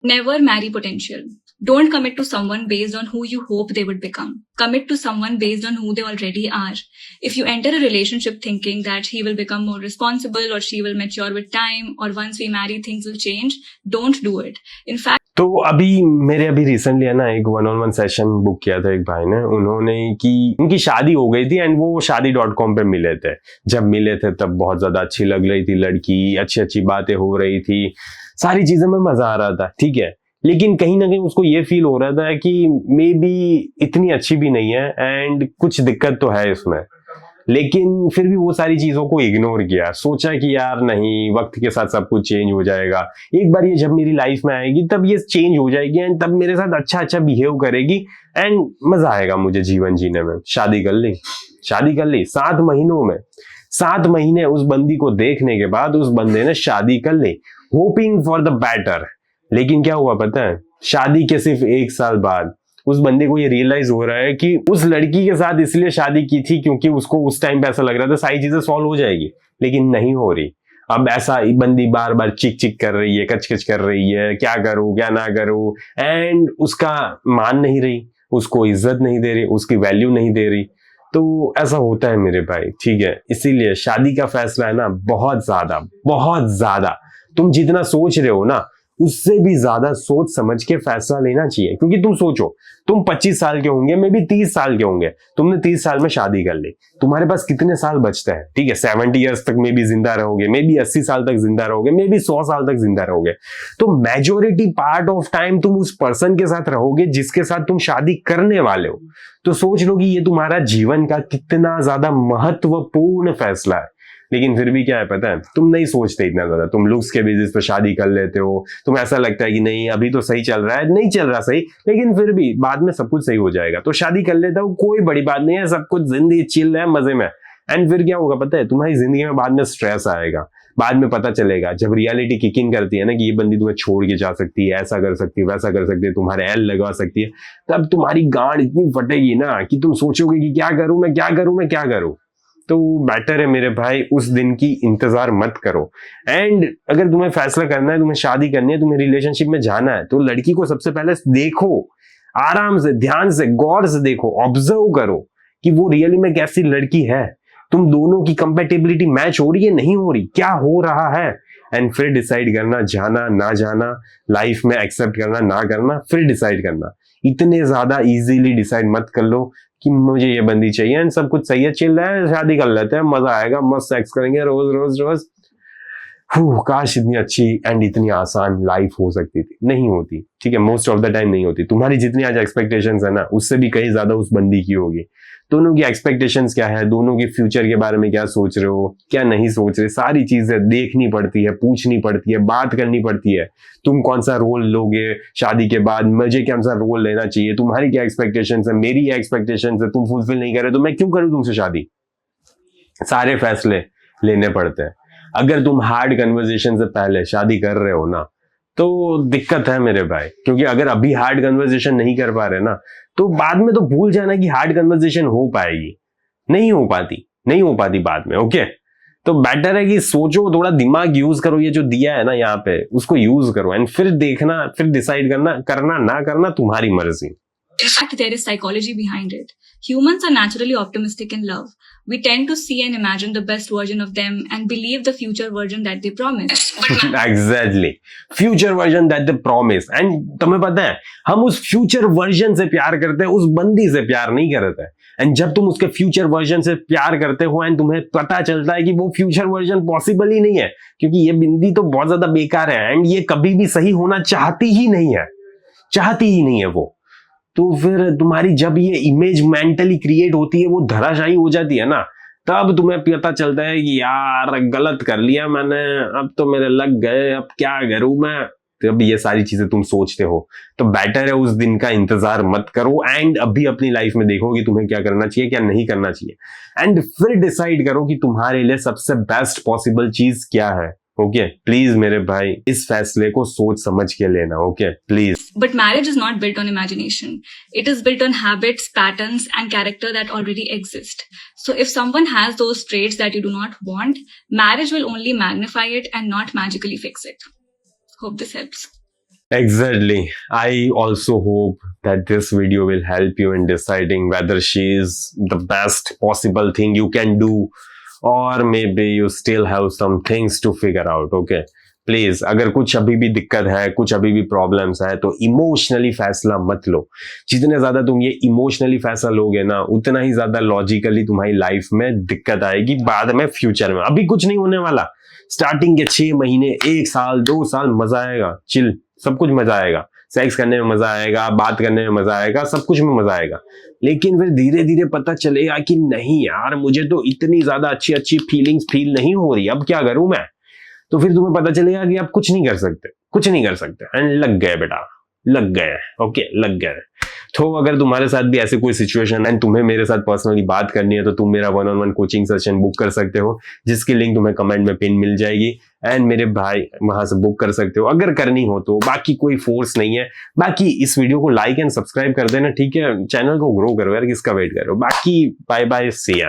Never marry potential. Don't commit to someone based on who you hope they would become. Commit to someone based on who they already are. If you enter a relationship thinking that he will become more responsible or she will mature with time or once we marry things will change, don't do it. In fact, तो अभी recently है ना एक 1-on-1 session book किया था एक भाई ने, उन्होंने कि उनकी शादी हो गई थी एंड वो शादी.com पे मिले थे। जब मिले थे तब बहुत ज्यादा अच्छी लग रही थी लड़की, अच्छी अच्छी बातें हो रही थी, सारी चीजें में मजा आ रहा था, ठीक है। लेकिन कहीं ना कहीं उसको ये फील हो रहा था कि मे बी इतनी अच्छी भी नहीं है एंड कुछ दिक्कत तो है इसमें। लेकिन फिर भी वो सारी चीजों को इग्नोर किया, सोचा कि यार नहीं, वक्त के साथ सब कुछ चेंज हो जाएगा, एक बार ये जब मेरी लाइफ में आएगी तब ये चेंज हो जाएगी एंड तब मेरे साथ अच्छा अच्छा बिहेव करेगी एंड मजा आएगा मुझे जीवन जीने में। शादी कर ली 7 महीनों में। 7 महीने उस बंदी को देखने के बाद उस बंदे ने शादी कर ली, होपिंग फॉर द बेटर। लेकिन क्या हुआ पता है, शादी के सिर्फ 1 साल बाद उस बंदे को ये रियलाइज हो रहा है कि उस लड़की के साथ इसलिए शादी की थी क्योंकि उसको उस टाइम पे ऐसा लग रहा था सारी चीजें सॉल्व हो जाएगी, लेकिन नहीं हो रही। अब ऐसा बंदी बार बार चिक चिक कर रही है, कच कर रही है, क्या करूं क्या ना करूं, एंड उसका मान नहीं रही, उसको इज्जत नहीं दे रही, उसकी वैल्यू नहीं दे रही। तो ऐसा होता है मेरे भाई, ठीक है। इसीलिए शादी का फैसला है ना बहुत ज्यादा तुम जितना सोच रहे हो ना उससे भी ज्यादा सोच समझ के फैसला लेना चाहिए। क्योंकि तुम सोचो, तुम 25 साल के होंगे, मे बी 30 साल के होंगे, तुमने 30 साल में शादी कर ली, तुम्हारे पास कितने साल बचते हैं, ठीक है। 70 ईयर्स तक मे बी जिंदा रहोगे, मे बी 80 साल तक जिंदा रहोगे, मे बी 100 साल तक जिंदा रहोगे। तो मेजोरिटी पार्ट ऑफ टाइम तुम उस पर्सन के साथ रहोगे जिसके साथ तुम शादी करने वाले हो। तो सोच लो कि ये तुम्हारा जीवन का कितना ज्यादा महत्वपूर्ण फैसला है। लेकिन फिर भी क्या है पता है, तुम नहीं सोचते इतना ज्यादा, तुम लुक्स के बेसिस पे शादी कर लेते हो। तुम ऐसा लगता है कि नहीं अभी तो सही चल रहा है, नहीं चल रहा सही, लेकिन फिर भी बाद में सब कुछ सही हो जाएगा, तो शादी कर लेता हो, कोई बड़ी बात नहीं है, सब कुछ जिंदगी चिल है, मजे में। एंड फिर क्या होगा पता है, तुम्हारी जिंदगी में बाद में स्ट्रेस आएगा। बाद में पता चलेगा जब रियलिटी किकिंग करती है ना कि ये बंदी तुम्हें छोड़ के जा सकती है, ऐसा कर सकती है, वैसा कर सकती है, तुम्हारे एल लगा सकती है, तब तुम्हारी गांड इतनी फटेगी ना कि तुम सोचोगे कि क्या करूं मैं। तो बेटर है मेरे भाई उस दिन की इंतजार मत करो। एंड अगर तुम्हें फैसला करना है, तुम्हें शादी करनी है, तुम्हें रिलेशनशिप में जाना है, तो लड़की को सबसे पहले देखो, आराम से, ध्यान से, गौर से देखो, ऑब्जर्व करो कि वो रियली में कैसी लड़की है। तुम दोनों की कंपेटेबिलिटी मैच हो रही है, नहीं हो रही, क्या हो रहा है, एंड फिर डिसाइड करना, जाना ना जाना, लाइफ में एक्सेप्ट करना ना करना, फिर डिसाइड करना। इतने ज्यादा इजीली डिसाइड मत कर लो कि मुझे ये बंदी चाहिए एंड सब कुछ सही है, चिल है, शादी कर लेते हैं, मजा आएगा, मस्त सेक्स करेंगे रोज। काश इतनी अच्छी एंड इतनी आसान लाइफ हो सकती थी, नहीं होती, ठीक है। मोस्ट ऑफ द टाइम नहीं होती। तुम्हारी जितनी आज एक्सपेक्टेशंस है ना उससे भी कहीं ज्यादा उस बंदी की होगी। दोनों की एक्सपेक्टेशंस क्या है, दोनों के फ्यूचर के बारे में क्या सोच रहे हो, क्या नहीं सोच रहे, सारी चीजें देखनी पड़ती है, पूछनी पड़ती है, बात करनी पड़ती है। तुम कौन सा रोल लोगे शादी के बाद, मुझे कौन सा रोल लेना चाहिए, तुम्हारी क्या एक्सपेक्टेशंस है, मेरी क्या एक्सपेक्टेशंस है, तुम फुलफिल नहीं कर रहे तो मैं क्यों करूं तुमसे शादी। सारे फैसले लेने पड़ते हैं। अगर तुम हार्ड कन्वर्सेशन से पहले शादी कर रहे हो ना तो दिक्कत है मेरे भाई, क्योंकि अगर अभी हार्ड कन्वर्सेशन नहीं कर पा रहे ना तो बाद में तो भूल जाना कि हार्ड कन्वर्सेशन हो पाएगी, नहीं हो पाती बाद में, ओके। तो बेटर है कि सोचो, थोड़ा दिमाग यूज करो, ये जो दिया है ना यहाँ पे उसको यूज करो एंड फिर देखना, फिर डिसाइड करना ना करना तुम्हारी मर्जी। In fact, there is psychology behind it. Humans are naturally optimistic in love. We tend to see and imagine the best version of them and believe the future version that they promise. Exactly. Future version that they promise. And तुम्हें पता है हम उस future version से प्यार करते हैं, उस बंदी से प्यार नहीं करते हैं। एंड जब तुम उसके फ्यूचर वर्जन से प्यार करते हो एंड तुम्हें पता चलता है कि वो फ्यूचर वर्जन पॉसिबल ही नहीं है, क्योंकि ये बंदी तो बहुत ज्यादा बेकार है एंड ये कभी भी सही होना चाहती ही नहीं है वो, तो फिर तुम्हारी जब ये इमेज मेंटली क्रिएट होती है, वो धराशायी हो जाती है ना, तब तुम्हें पता चलता है कि यार गलत कर लिया मैंने, अब तो मेरे लग गए, अब क्या करूं मैं। तब ये सारी चीजें तुम सोचते हो, तो बेटर है उस दिन का इंतजार मत करो एंड अभी अपनी लाइफ में देखो कि तुम्हें क्या करना चाहिए, क्या नहीं करना चाहिए, एंड फिर डिसाइड करो कि तुम्हारे लिए सबसे बेस्ट पॉसिबल चीज क्या है। ओके प्लीज मेरे भाई इस फैसले को सोच समझ के लेना, okay please. But marriage is not built on imagination. It is built on habits, patterns, and character that already exist. So if someone has those traits that you do not want, marriage will only magnify it and not magically fix it. Hope this helps. Exactly. I also hope that this video will help you in deciding whether she is the best possible thing you can do, or maybe you still have some things to figure out. Okay. Please अगर कुछ अभी भी दिक्कत है, कुछ अभी भी problems है, तो इमोशनली फैसला मत लो. जितने ज्यादा तुम ये इमोशनली फैसला लोगे ना, उतना ही ज्यादा लॉजिकली तुम्हारी लाइफ में दिक्कत आएगी बाद में, फ्यूचर में. अभी कुछ नहीं होने वाला. स्टार्टिंग के 6 महीने, 1 साल, 2 साल मजा आएगा, चिल, सब कुछ मजा आएगा. सेक्स करने में मजा आएगा, बात करने में मजा आएगा, सब कुछ में मजा आएगा. लेकिन फिर धीरे धीरे पता चलेगा कि नहीं यार, मुझे तो इतनी ज्यादा अच्छी अच्छी फीलिंग्स फील नहीं हो रही, अब क्या करूं मैं. तो फिर तुम्हें पता चलेगा कि आप कुछ नहीं कर सकते, कुछ नहीं कर सकते. एंड लग गए बेटा, लग गए. ओके, लग गए. तो अगर तुम्हारे साथ भी ऐसे कोई सिचुएशन एंड तुम्हें मेरे साथ पर्सनली बात करनी है, तो तुम मेरा 1-on-1 कोचिंग सेशन बुक कर सकते हो, जिसकी लिंक तुम्हें कमेंट में पिन मिल जाएगी. एंड मेरे भाई वहां से बुक कर सकते हो अगर करनी हो तो. बाकी कोई फोर्स नहीं है. बाकी इस वीडियो को लाइक एंड सब्सक्राइब कर देना, ठीक है. चैनल को ग्रो करो यार, किसका वेट करो. बाकी बाय बाय, सी या.